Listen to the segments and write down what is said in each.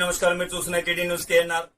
నమస్కారం, మీరు చూస్తున్న టీడీ న్యూస్ కేఎన్ఆర్.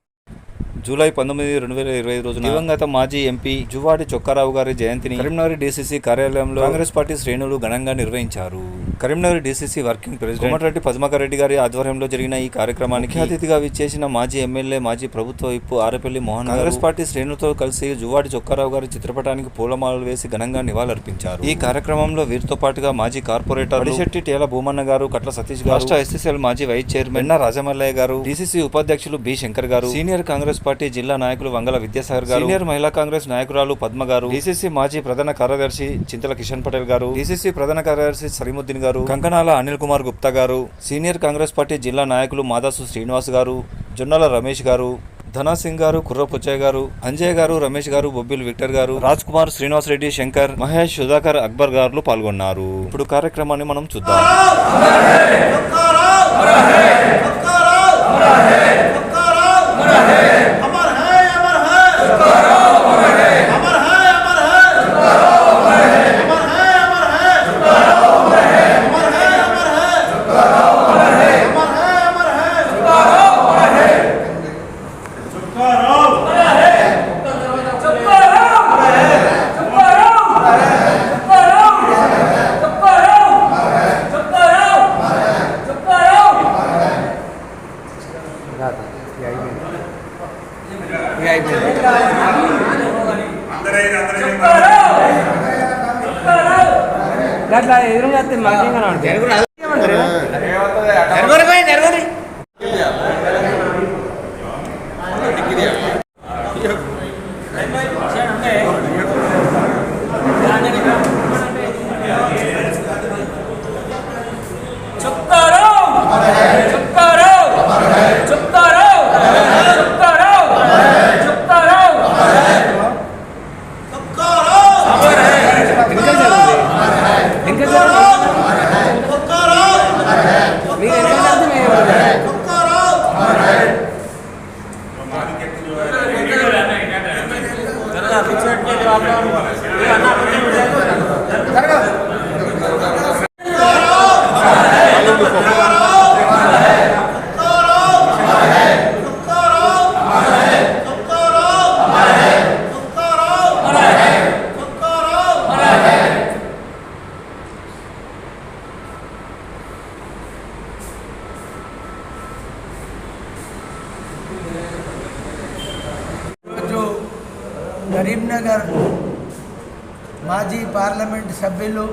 జూలై 19, 2025 రోజున దివంగత మాజీ ఎంపీ జువ్వాడి చొక్కారావు గారి జయంతిని కరీంనగర్ డీసీసీ కార్యాలయంలో కాంగ్రెస్ పార్టీ శ్రేణులు ఘనంగా నిర్వహించారు. Karimnagar DCC working president Komatireddy Padmakar Reddy గారి ఆధ్వర్యంలో జరిగిన ఈ కార్యక్రమానికి అతిథిగా విచ్చేసిన మాజీ ఎమ్మెల్యే, మాజీ ప్రభుత్వ విప్ ఆరేపల్లి మోహన్ కాంగ్రెస్ పార్టీ శ్రేణులతో కలిసి జువ్వాడి చొక్కారావు గారి చిత్రపటానికి పూలమాలలు వేసి ఘనంగా నివాళులర్పించారు. ఈ కార్యక్రమంలో వీరితో పాటుగా మాజీ కార్పొరేటర్ అడిశెట్టి టేల భూమన్న గారు, కట్ల సతీష్ గారు, రాష్ట్ర ఎస్సీసీఎల్ మాజీ వైస్ చైర్మన్ రాజమల్లయ్య గారు, డీసీసీ ఉపాధ్యక్షులు బి శంకర్ గారు, సీనియర్ కాంగ్రెస్ పార్టీ జిల్లా నాయకులు వంగల విద్యాసాగర్ గారు, సీనియర్ మహిళా కాంగ్రెస్ నాయకురాలు పద్మ గారు, డీసీసీ మాజీ ప్రధాన కార్యదర్శి చింతల కిషన్ పటేల్ గారు, డీసీసీ ప్రధాన కార్యదర్శి సలీముద్దీన్ గారు, కంకణాల అనిల్ కుమార్ గుప్తా గారు, సీనియర్ కాంగ్రెస్ పార్టీ జిల్లా నాయకులు మాదాసు శ్రీనివాస్ గారు, జొన్నల రమేష్ గారు, ధనాసింగ్ గారు, కుర్రపుచ్చయ్య గారు, అంజయ్ గారు, రమేష్ గారు, బొబ్బిల్ విక్టర్ గారు, రాజ్ కుమార్, శ్రీనివాస్ రెడ్డి, శంకర్, మహేష్, సుధాకర్, అక్బర్ గారు పాల్గొన్నారు. ఇప్పుడు కార్యక్రమాన్ని మనం చూద్దాం. అట్లా ఎదురుగా మాకేం కరీంనగర్ మాజీ పార్లమెంట్ సభ్యులు,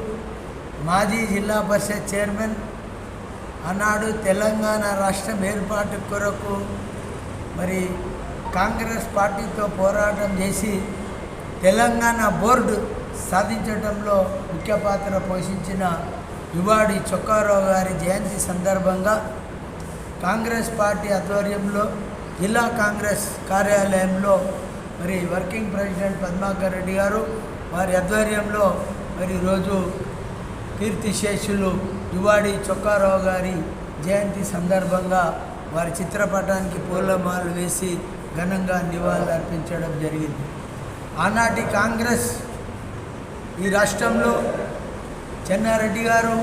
మాజీ జిల్లా పరిషత్ చైర్మన్, ఆనాడు తెలంగాణ రాష్ట్రం ఏర్పాటు కొరకు మరి కాంగ్రెస్ పార్టీతో పోరాటం చేసి తెలంగాణ బోర్డు సాధించడంలో ముఖ్య పాత్ర పోషించిన జువ్వాడి చొక్కారావు గారి జయంతి సందర్భంగా కాంగ్రెస్ పార్టీ ఆధ్వర్యంలో జిల్లా కాంగ్రెస్ కార్యాలయంలో మరి వర్కింగ్ ప్రెసిడెంట్ పద్మాకర్ రెడ్డి గారు వారి ఆధ్వర్యంలో మరి ఈరోజు కీర్తిశేషులు జువ్వాడి చొక్కారావు గారి జయంతి సందర్భంగా వారి చిత్రపటానికి పూలమాలలు వేసి ఘనంగా నివాళులు అర్పించడం జరిగింది. ఆనాటి కాంగ్రెస్ ఈ రాష్ట్రంలో చెన్నారెడ్డి గారు,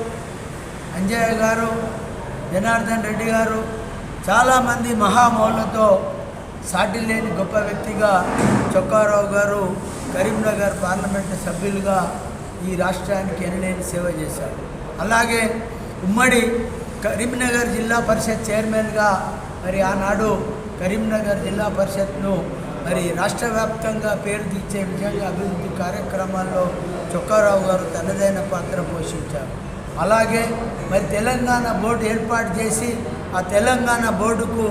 అంజయ్య గారు, జనార్దన్ రెడ్డి గారు చాలామంది మహామౌలతో సాటి లేని గొప్ప వ్యక్తిగా చొక్కారావు గారు కరీంనగర్ పార్లమెంటు సభ్యులుగా ఈ రాష్ట్రానికి ఎనలేని సేవ చేశారు. అలాగే ఉమ్మడి కరీంనగర్ జిల్లా పరిషత్ చైర్మన్గా మరి ఆనాడు కరీంనగర్ జిల్లా పరిషత్ను మరి రాష్ట్ర వ్యాప్తంగా పేరు తెచ్చే విధంగా అభివృద్ధి కార్యక్రమాల్లో చొక్కారావు గారు తనదైన పాత్ర పోషించారు. అలాగే మరి తెలంగాణ బోర్డు ఏర్పాటు చేసి ఆ తెలంగాణ బోర్డుకు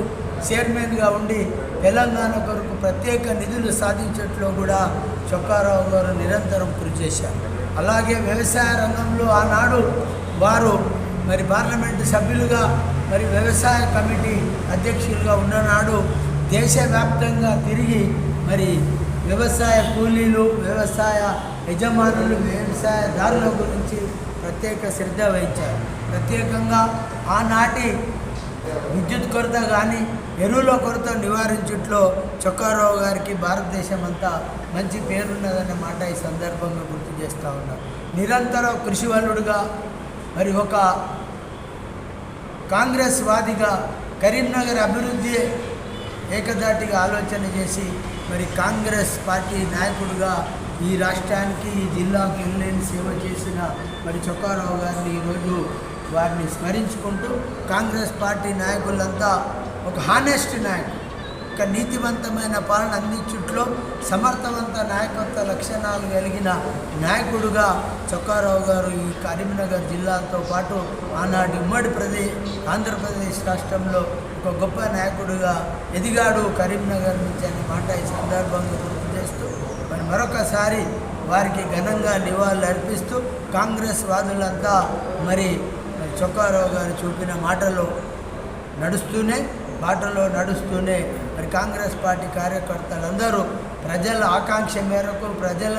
చైర్మన్గా ఉండి తెలంగాణ కొరకు ప్రత్యేక నిధులు సాధించట్లో కూడా చొక్కారావు గారు నిరంతరం కృషి చేశారు. అలాగే వ్యవసాయ రంగంలో ఆనాడు వారు మరి పార్లమెంటు సభ్యులుగా మరి వ్యవసాయ కమిటీ అధ్యక్షులుగా ఉన్ననాడు దేశవ్యాప్తంగా తిరిగి మరి వ్యవసాయ కూలీలు, వ్యవసాయ యజమానులు, వ్యవసాయదారుల గురించి ప్రత్యేక శ్రద్ధ వహించారు. ప్రత్యేకంగా ఆనాటి విద్యుత్ కొరత కానీ ఎరువుల కొరత నివారించట్లో చొక్కారావు గారికి భారతదేశం అంతా మంచి పేరున్నదన్న మాట ఈ సందర్భంగా గుర్తు చేస్తూ ఉన్నారు. నిరంతర కృషివలుడుగా మరి ఒక కాంగ్రెస్ వాదిగా కరీంనగర్ అభివృద్ధి ఏకదాటిగా ఆలోచన చేసి మరి కాంగ్రెస్ పార్టీ నాయకుడిగా ఈ రాష్ట్రానికి ఈ జిల్లాకు ఎనలేని సేవ చేసిన మరి చొక్కారావు గారిని ఈరోజు వారిని స్మరించుకుంటూ కాంగ్రెస్ పార్టీ నాయకులంతా ఒక హానెస్ట్ నాయకుడు, ఒక నీతివంతమైన పాలన అందించుట్లో సమర్థవంత నాయకత్వ లక్షణాలు కలిగిన నాయకుడుగా చొక్కారావు గారు ఈ కరీంనగర్ జిల్లాతో పాటు ఆనాటి ఉమ్మడి ఆంధ్రప్రదేశ్ రాష్ట్రంలో ఒక గొప్ప నాయకుడిగా ఎదిగాడు కరీంనగర్ నుంచి అనే మాట ఈ సందర్భంగా గుర్తు చేస్తూ మరి మరొకసారి వారికి ఘనంగా నివాళులు అర్పిస్తూ కాంగ్రెస్ వాదులంతా మరి చొక్కారావు గారు చూపిన బాటలో నడుస్తూనే మరి కాంగ్రెస్ పార్టీ కార్యకర్తలందరూ ప్రజల ఆకాంక్ష మేరకు ప్రజల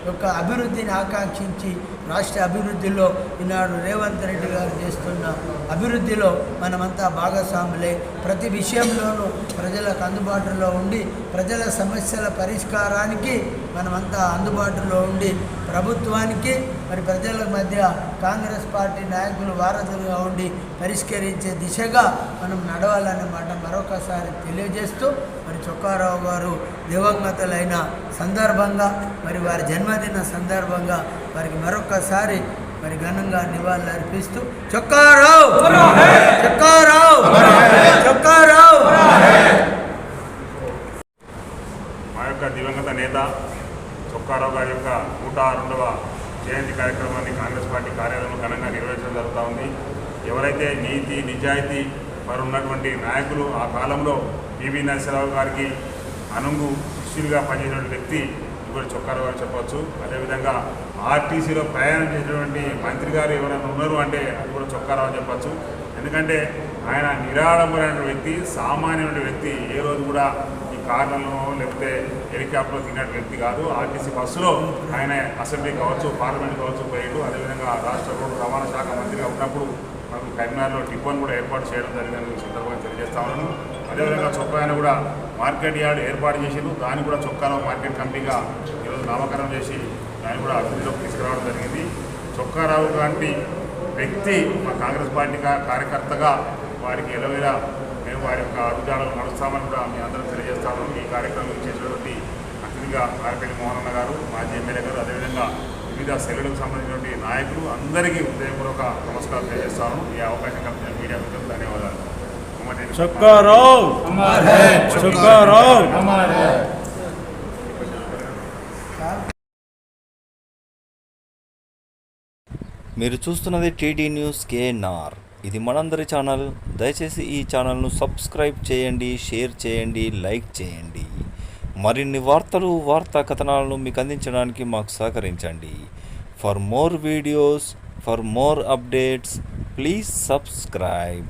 యొక్క అభివృద్ధిని ఆకాంక్షించి రాష్ట్ర అభివృద్ధిలో ఈనాడు రేవంత్ రెడ్డి గారు చేస్తున్న అభివృద్ధిలో మనమంతా భాగస్వాములే. ప్రతి విషయంలోనూ ప్రజలకు అందుబాటులో ఉండి ప్రజల సమస్యల పరిష్కారానికి మనమంతా అందుబాటులో ఉండి ప్రభుత్వానికి మరి ప్రజల మధ్య కాంగ్రెస్ పార్టీ నాయకులు వారధులుగా ఉండి పరిష్కరించే దిశగా మనం నడవాలన్నమాట మరొకసారి తెలియజేస్తూ మరి చొక్కారావు గారు దివంగతులైన సందర్భంగా మరి వారి జన్మదిన సందర్భంగా వారికి మరొకసారి మరి ఘనంగా నివాళులు అర్పిస్తూ చొక్కారావు చొక్కారావు చొక్కారావు. మా యొక్క దివంగత నేత చొక్కారావు గారి యొక్క 102వ జయంతి కార్యక్రమాన్ని కాంగ్రెస్ పార్టీ కార్యాలయంలో ఘనంగా నిర్వహించడం జరుగుతూ ఉంది. ఎవరైతే నీతి నిజాయితీ వారు ఉన్నటువంటి నాయకులు ఆ కాలంలో పివి నరసింహరావు గారికి అనుంగు శిష్యులుగా పనిచేసిన వ్యక్తి ఇప్పుడు చొక్కారావు గారు చెప్పవచ్చు. అదేవిధంగా ఆర్టీసీలో ప్రయాణం చేసినటువంటి మంత్రి గారు ఎవరైనా ఉన్నారు అంటే అది కూడా చొక్కారావు అని చెప్పచ్చు. ఎందుకంటే ఆయన నిరాడంబరమైన వ్యక్తి, సామాన్యమైన వ్యక్తి. ఏ రోజు కూడా ఈ కార్లలో లేకపోతే హెలికాప్టర్లో తిరిగిన వ్యక్తి కాదు. ఆర్టీసీ బస్సులో ఆయన అసెంబ్లీ కావచ్చు, పార్లమెంట్ కావచ్చు పోయాడు. అదేవిధంగా రాష్ట్ర రోడ్డు రవాణా శాఖ మంత్రిగా ఉన్నప్పుడు మనకు కరీంనగర్లో టిఫిన్ కూడా ఏర్పాటు చేయడం జరిగిందని సందర్భంగా తెలియజేస్తా ఉన్నాను. అదేవిధంగా చొక్కాను కూడా మార్కెట్ యార్డ్ ఏర్పాటు చేసిండు. దాన్ని కూడా చొక్కాను మార్కెట్ కమిటీగా ఈరోజు నామకరణం చేసి దాన్ని కూడా అభివృద్ధిలోకి తీసుకురావడం జరిగింది. చొక్కారావు లాంటి వ్యక్తి మా కాంగ్రెస్ పార్టీ కార్యకర్తగా వారికి ఎలవేలా మేము వారి యొక్క అడుగుజాడలు నడుస్తామని కూడా మీ అందరం తెలియజేస్తాము. ఈ కార్యక్రమం చేసినటువంటి అతిథిగా ఆరపల్లి మోహనన్న గారు, మాజీ ఎమ్మెల్యే గారు, అదేవిధంగా వివిధ సెల్లులకు సంబంధించినటువంటి నాయకులు అందరికీ హృదయపూర్వక నమస్కారం తెలియజేస్తాను. ఈ అవకాశం కల్పించిన మీడియా మిత్రులకు ధన్యవాదాలు. మీరు చూస్తున్నది టీడీ న్యూస్ కేఎన్ఆర్. ఇది మనందరి ఛానల్. దయచేసి ఈ ఛానల్ను సబ్స్క్రైబ్ చేయండి, షేర్ చేయండి, లైక్ చేయండి. మరిన్ని వార్తా కథనాలను మీకు అందించడానికి మాకు సహకరించండి. For more videos, for more updates, please subscribe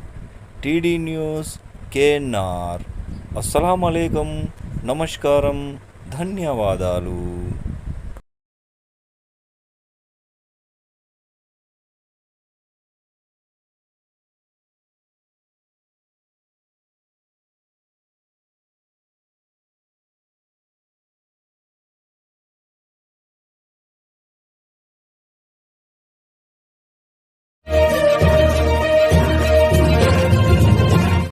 TD news KNR. అస్సలాము అలైకుం, నమస్కారం, ధన్యవాదాలు.